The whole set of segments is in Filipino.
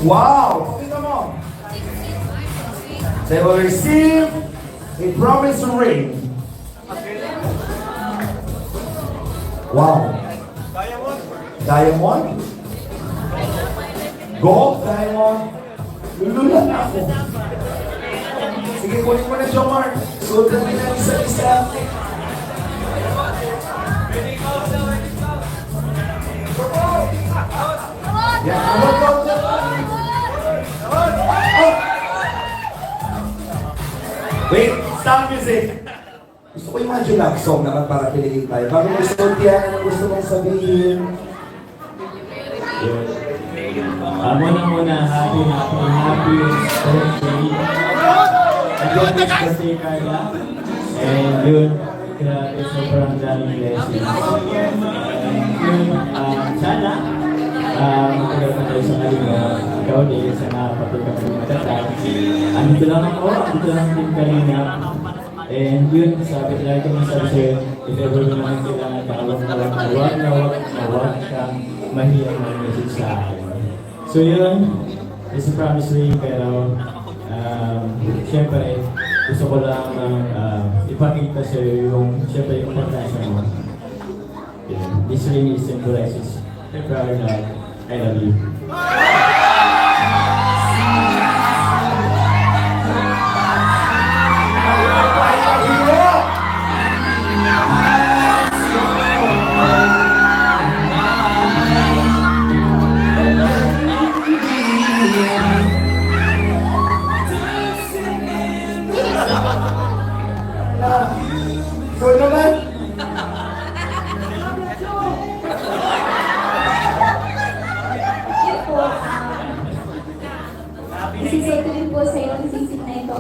Wow! Pakita mo. They will receive a promise ring. Wow. Diamond? Gold? Diamond? Lulula na ako. Sige, kunin mo na, Jomar. Suot namin ang isa-isa. Yan, go. Wait, stop music. Gusto ko yung mga Julag song naman para piliin tayo. Bago gusto tiyan, ano gusto mong sabihin? Muna, happy birthday. Again, this birthday, Carla. And yun, grabe, sobrang daming blessings. And yun, sana, matagal pa tayo sa Kalinga. Ikaw din, sana pati ka po matatag. Andito lang ako, andito lang din Kalinga. And yun, sabi talaga ko sabi sa'yo, if ever mo naman kailangan huwag kang mahiyang mag-message sa akin. So yun, it's a promise ring, pero siyempre, gusto ko lang ipakita sa'yo yung, siyempre, yung pagkasa mo. This ring is symbolizes February love. I love you. So naman, isisay ko din po sa iyo ang sisig na ito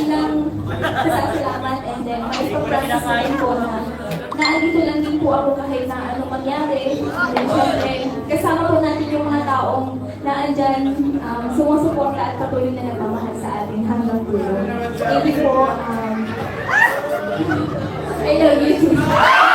ilang pasasalamat and then may pag-practice na rin po na naandito lang din po ako kahit na anong mangyari. And then syempre, kasama po natin yung mga taong naandyan sumusuporta at patuloy na nagmamahal sa atin hanggang dulo. Thank you po. I love you too.